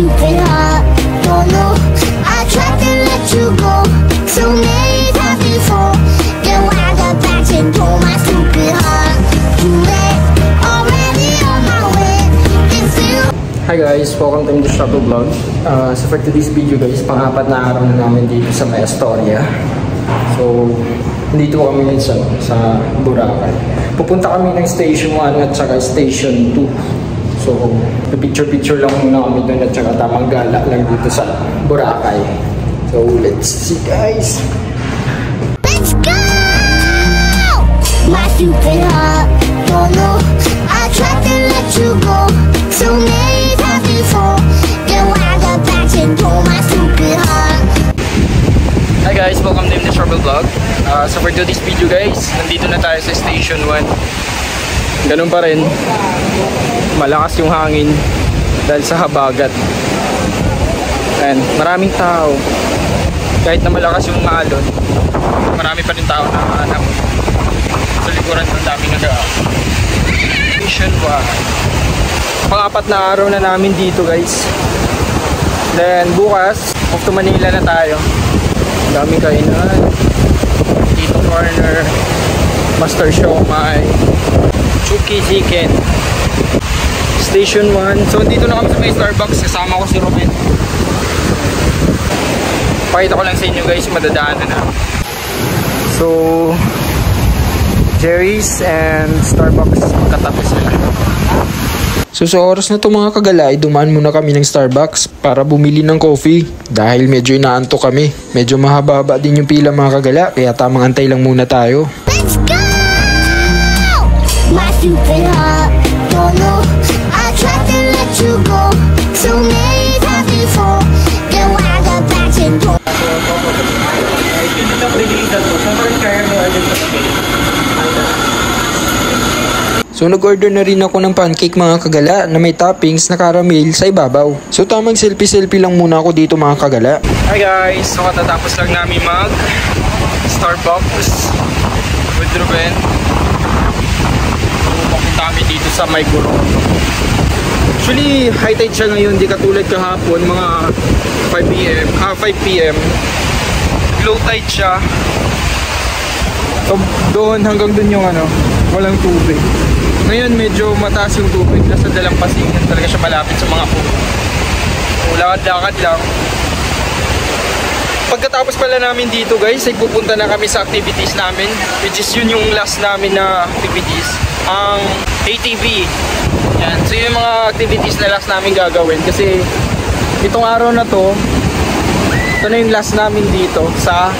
stupid heart. Don't know, I tried to let you go so many times before. Then when I got back and told my stupid heart, too late, already on my way. Hi guys, welcome to the Struggle Vlog. So for today's video guys, pang-apat na araw na namin dito sa May Astoria. So, dito kami ngayon sa Boracay. Pupunta kami ng Station 1 at saka Station 2. So, picture-picture lang muna kami doon at saka tamang gala lang dito sa Boracay. So, let's see guys! Let's go! My stupid heart, don't know, I tried to let you go so many times before. Then when I got back and told my stupid heart. Hi guys, welcome to the Struggle Vlog. So for today's video guys, nandito na tayo sa Station 1. Ganun pa rin, malakas yung hangin dahil sa habagat. And maraming tao. Kahit na malakas yung alon, marami pa rin tao na hanap. Sa likuran ng daming nag-aaw. Station 1. Pang-apat na araw na namin dito guys. Then bukas, off to Manila na tayo. Daming kainan. Dito corner, Master Siomai, Chuki Chicken, Station 1. So dito na kami sa may Starbucks. Kasama ko si Ruben. Pakita ko lang sa inyo guys, madadaanan na. So Jerry's and Starbucks magkatabi sila. So sa oras na to mga kagalay, dumaan muna kami ng Starbucks para bumili ng coffee. Dahil medyo inaantok kami. Medyo mahaba-haba din yung pila mga kagala, kaya tamang antay lang muna tayo. Let's go! My stupid heart, don't know, I tried to let you go so many times before. Then when I got back and told. So nag-order na rin ako ng pancake mga kagala na may toppings na caramel sa ibabaw. So tamang selfie-selfie lang muna ako dito mga kagala. Hi guys! So katatapos lang namin mag Starbucks with Ruben. Pupunta kami dito sa Mayguro. Actually high tide siya ngayon, di katulad kahapon mga 5 PM. Low tide siya. So doon hanggang doon yung walang tubig. Ngayon medyo mataas yung tubig, nasa Dalampasigan talaga siya, malapit sa mga puno. Lakad-lakad lang. Pagkatapos pala namin dito guys, ay pupunta na kami sa activities namin, which is yun yung last namin na activities, ang ATV. Yan. So yun yung mga activities na last namin gagawin kasi itong araw na to, ito na yung last namin dito sa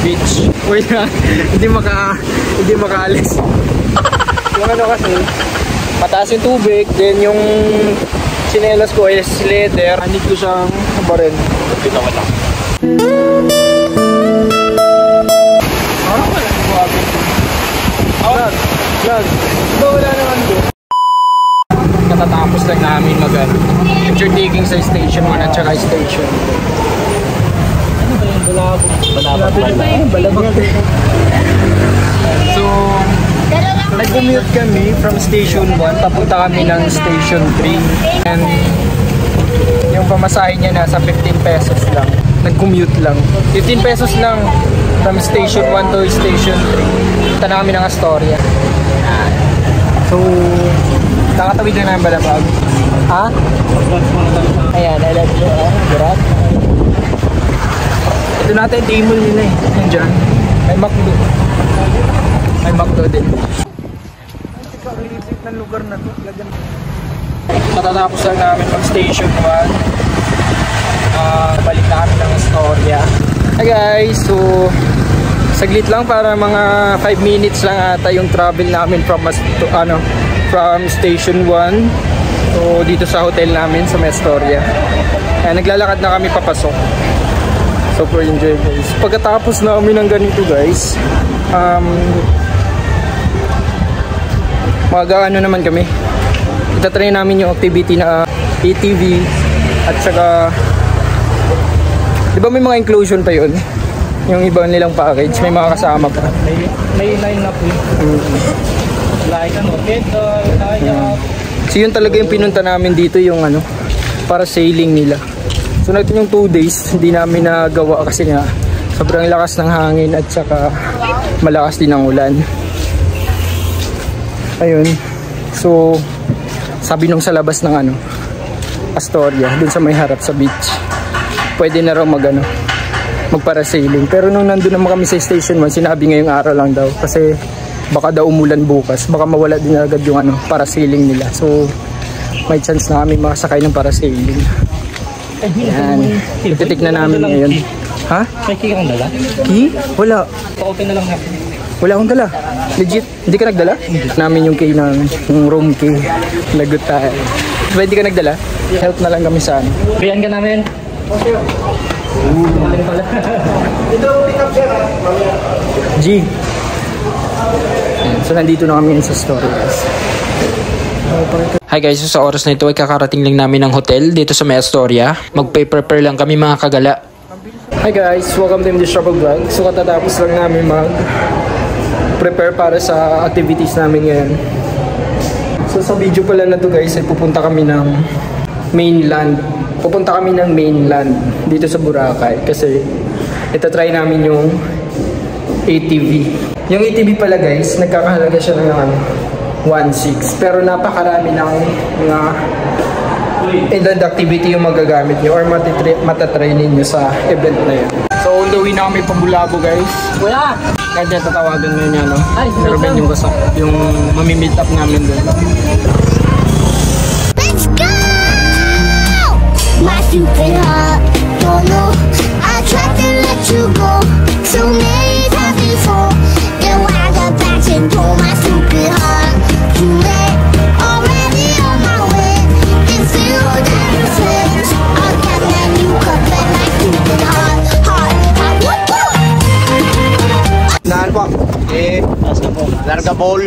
beach. Wait na, hindi makaalis. Yung kasi, mataas yung tubig, then yung sinelas ko is leather. Anid ko siyang barin. Kita ko lang. Vlog. Wala naman doon. Katatapos lang namin picture taking sa Station 1 at saka Station 2. Balabog. So, nag-commute kami from Station 1, papunta kami ng Station 3. And yung pamasahe niya nasa 15 pesos lang. Nag-commute lang. 15 pesos lang from Station 1 to Station 3. Punta na kami ng Astoria. So, nakatawid na namin Balabog. Ha? Ayan, I love you. Berat. Ito natin yung table nila eh. Nandiyan. May McDo. May McDo din. Kakaisip ng lugar na to. Matatapos lang namin pag Station 1. Balik na kami ng Astoria. Hi guys! So, saglit lang para mga 5 minutes lang ata yung travel namin from Station 1. So, dito sa hotel namin sa Astoria. Naglalakad na kami papasok. Super enjoy guys. Pagkatapos namin ng ganito guys, naman kami. Itatry namin yung activity na ATV at saka, di ba may mga inclusion pa yun? Yung iba nilang package, may mga kasama pa. May line up eh. Like petrol, so yun talaga yung pinunta namin dito, yung para sailing nila. So natin yung 2 days, hindi namin nagawa kasi nga sobrang lakas ng hangin at saka malakas din ang ulan. Ayun. So sabi nung sa labas ng Astoria, dun sa may harap sa beach, pwede na raw magparasailing. Pero nung nandun naman kami sa station 1, sinabi ngayong araw lang daw kasi baka daw umulan bukas, baka mawala din agad yung parasailing nila. So may chance na kami makasakay ng parasailing. Yan, ititignan namin ngayon. Ha? May key kang dala? Key? Wala. Pa-open na lang natin. Wala akong dala. Legit, hindi ka nagdala? Namin yung key namin, yung room key. Lagot tayo. Pwede ka nagdala? Help na lang kami sa Biyan ka namin. Maling pala. G. So nandito na kami sa story guys. Hi guys, so sa oras na ito ay kakarating lang namin ng hotel dito sa May Astoria. Mag-prepare lang kami mga kagala. Hi guys, welcome to the Travel Vlog. So katatapos lang namin mag-prepare para sa activities namin ngayon. So sa video pala na to guys ay pupunta kami ng mainland. Pupunta kami ng mainland dito sa Boracay kasi itatry namin yung ATV. Yung ATV pala guys, nagkakahalaga siya ng 1.6 pero napakarami ng mga event activity yung magagamit nyo or matatry ninyo sa event na yun. So on the way na kami pa Bulabo guys. Kuya! Kaya tatawagan mo yun Ay, Ruben yung mamimit up namin doon. Let's go! My stupid heart don't know I tried to let you go so many times before. Then when I got back and told my stupid heart too late, already on my way. If you never flinch, I'll get that new cup and my stupid heart. Naan po? Larga ball.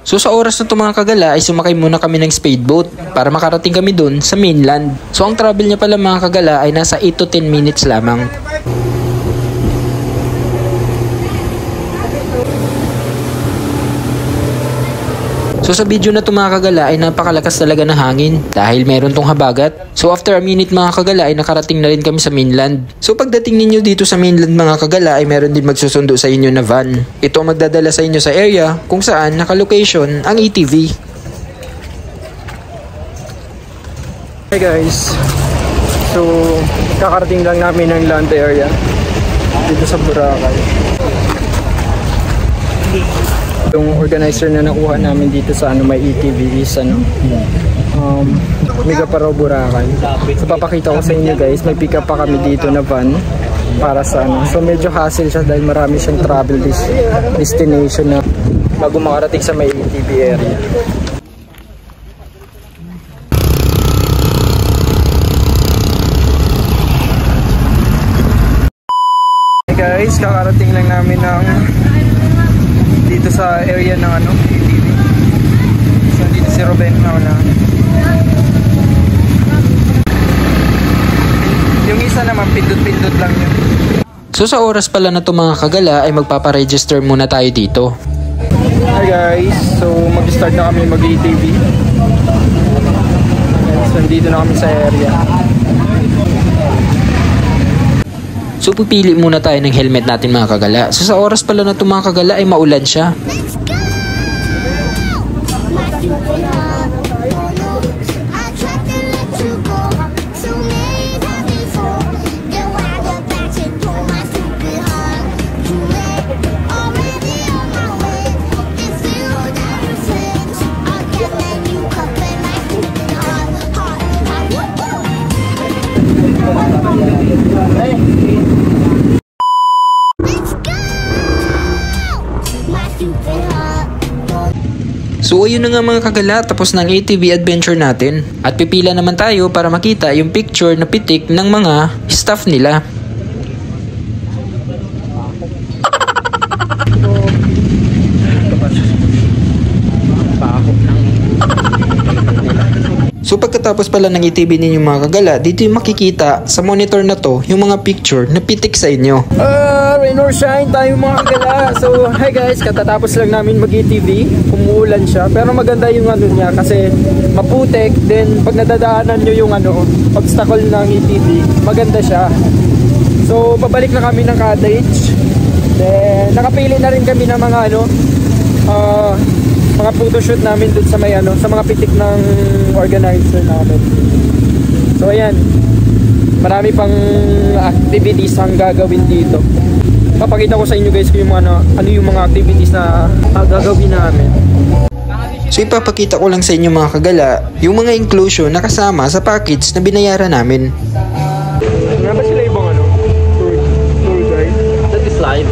So sa oras na ito mga kagala ay sumakay muna kami ng speedboat para makarating kami dun sa mainland. So ang travel niya pala mga kagala ay nasa 8 to 10 minutes lamang. So sa video na ito mga kagala ay napakalakas talaga ng hangin dahil meron tong habagat. So after a minute mga kagala ay nakarating na rin kami sa mainland. So pagdating ninyo dito sa mainland mga kagala ay meron din magsusundo sa inyo na van. Ito ang magdadala sa inyo sa area kung saan nakalocation ang ATV. Hey guys, so kakarating lang namin ng land area dito sa Boracay. Yung organizer na nakuha namin dito sa may ATV is Mega Parao Boracay. So papakita ko sa inyo guys, may pick up pa kami dito na van para sa So medyo hassle siya dahil marami siyang travel destination na bago makarating sa may ATV area. Hey guys, kakarating lang namin ng dito sa area ng ATV. So dito si Ruben na. Yung isa naman pindot-pindot lang yun. So sa oras pala na ito mga kagala ay magpaparegister muna tayo dito. Hi guys, so mag-start na kami mag-ATV. So dito na kami sa area. So pipili muna tayo ng helmet natin mga kagala. So sa oras pala na ito mga kagala ay maulan siya. Let's go! My stupid heart don't know I tried to let you go so many times before. Then when I got back and told my stupid heart too late, already on my way. If you never flinch, I'll get that new cup and my stupid heart. Let's go! My stupid heart don't. So ayun na nga mga kagala, tapos ng ATV adventure natin. At pipila naman tayo para makita yung picture na pitik ng mga staff nila. So So pagkatapos pala ng ITV ninyo mga kagala, dito yung makikita sa monitor na to yung mga picture na pitik sa inyo. Rain or shine tayo mga kagala. So hi guys, katatapos lang namin mag-ITV. Umuulan siya pero maganda yung ano niya kasi maputik. Then pag nadadaanan nyo yung obstacle ng ITV, maganda siya. So pabalik na kami ng cottage. Then nakapili na rin kami ng mga mga photoshoot namin dun sa may sa mga pitik ng organizer namin. So ayan, marami pang activities ang gagawin dito. Papakita ko sa inyo guys kung yung ano yung mga activities na gagawin namin. So ipapakita ko lang sa inyo mga kagala yung mga inclusion na kasama sa package na binayaran namin. Nga ba sila ibang tour guide? That is live.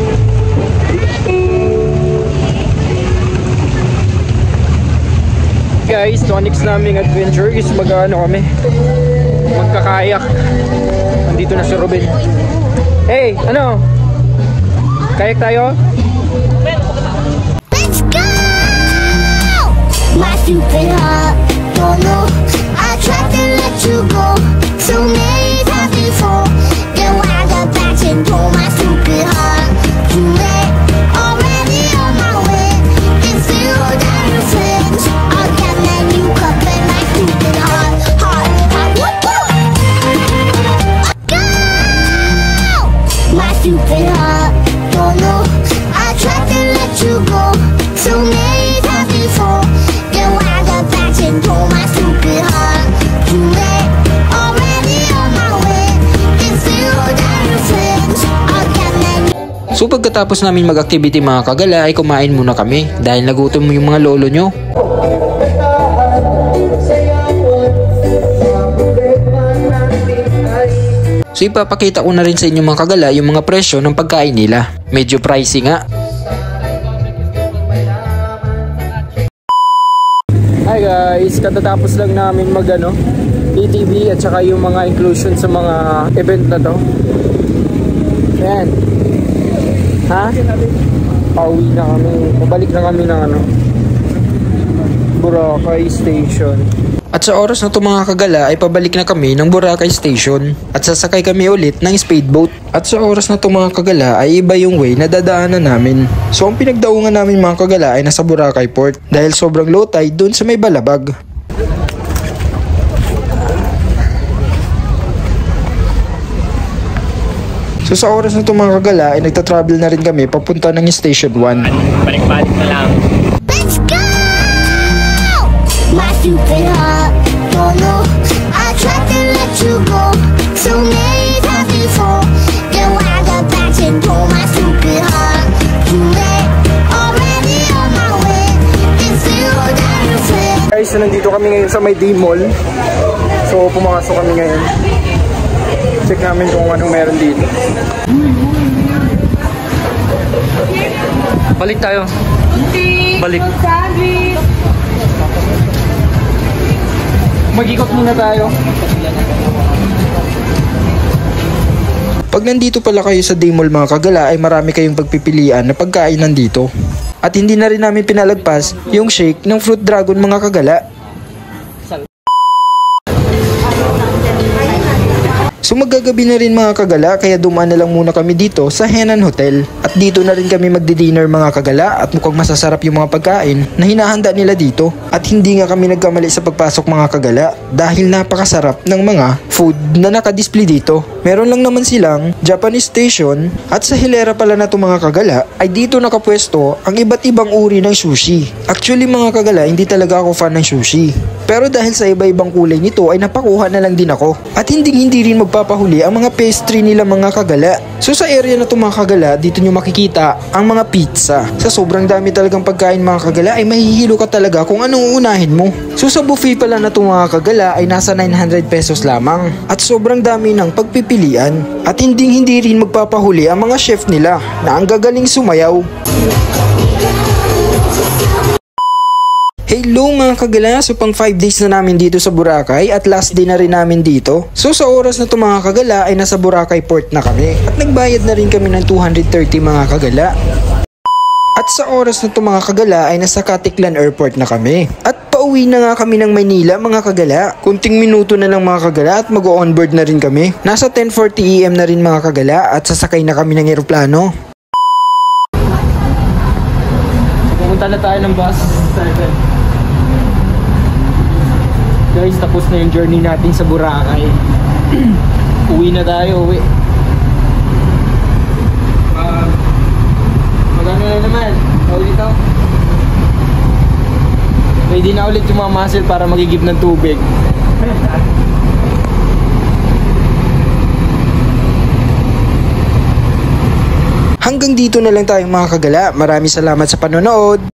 Guys, so next naming adventure is magkakayak. Nandito na si Ruben. Hey, kayak tayo? Let's go! My stupid heart don't know I tried to let you go so many times before. Then when I got back and told my stupid heart too late, already on my way. It's zero down your friends. I'll get that new cup and my stupid heart. Go! My stupid heart don't know I tried to let you go so many times before. Then when I got back and told my stupid heart too late, already on my way. It's zero down your friends. I'll get that. So pagkatapos namin mag-activity mga kagala ay kumain muna kami dahil nagutom yung mga lolo nyo. So ipapakita ko na rin sa inyo mga kagala yung mga presyo ng pagkain nila. Medyo pricey nga. Hi guys, katatapos lang namin ATV at saka yung mga inclusion sa mga event na to. Ayan. Ha? Pauwi na kami. Pabalik na kami ng Boracay Station. At sa oras na ito mga kagala ay pabalik na kami ng Boracay Station at sasakay kami ulit ng speedboat. At sa oras na ito mga kagala ay iba yung way na dadaanan namin. So ang pinagdaungan namin mga kagala ay nasa Boracay Port dahil sobrang low tide dun sa may Balabag. So sa oras na ito mga kagala ay nagta-travel na rin kami papunta ng Station 1. Balik-balik na lang. Let's go! My stupid heart don't know I tried to let you go so many times before. Then when I got back and told my stupid heart too late, already on my way. It's zero down your friends. Guys, so nandito kami ngayon sa may D-Mall. So pumasok kami ngayon. Check namin kung anong meron dito. Balik tayo. Balik. Mag-ikot muna tayo. Pag nandito pala kayo sa D-Mall mga kagala ay marami kayong pagpipilian na pagkain nandito. At hindi na rin namin pinalagpas yung shake ng Fruit Dragon mga kagala. So maggagabi na rin mga kagala kaya dumaan na lang muna kami dito sa Henan Hotel. At dito na rin kami magdi-dinner mga kagala at mukhang masasarap yung mga pagkain na hinahanda nila dito. At hindi nga kami nagkamali sa pagpasok mga kagala dahil napakasarap ng mga food na nakadisplay dito. Meron lang naman silang Japanese station at sa hilera pala na ito mga kagala ay dito nakapwesto ang iba't ibang uri ng sushi. Actually mga kagala hindi talaga ako fan ng sushi. Pero dahil sa iba-ibang kulay nito ay napakuha na lang din ako. At hindi rin magpapahuli ang mga pastry nila mga kagala. So sa area na ito mga kagala, dito nyo makikita ang mga pizza. Sa sobrang dami talagang pagkain mga kagala ay mahihilo ka talaga kung anong unahin mo. So sa buffet pala na ito mga kagala ay nasa 900 pesos lamang. At sobrang dami ng pagpipilian. At hindi rin magpapahuli ang mga chef nila na ang gagaling sumayaw. Hello mga kagala, so pang 5 days na namin dito sa Boracay at last day na rin namin dito. So sa oras na ito mga kagala ay nasa Boracay Port na kami at nagbayad na rin kami ng 230 mga kagala. At sa oras na ito mga kagala ay nasa Caticlan Airport na kami. At Pauwi na nga kami ng Maynila mga kagala. Kunting minuto na lang mga kagala at mag-onboard na rin kami. Nasa 10:40 AM na rin mga kagala at sasakay na kami ng eroplano. Pupunta na tayo ng bus 7. Guys, tapos na yung journey natin sa Boracay. Uwi na tayo, uwi. Magano na naman? Ulit ako. Pwede na ulit yung mga muscle para magigib ng tubig. Hanggang dito na lang tayong mga kagala. Maraming salamat sa panonood.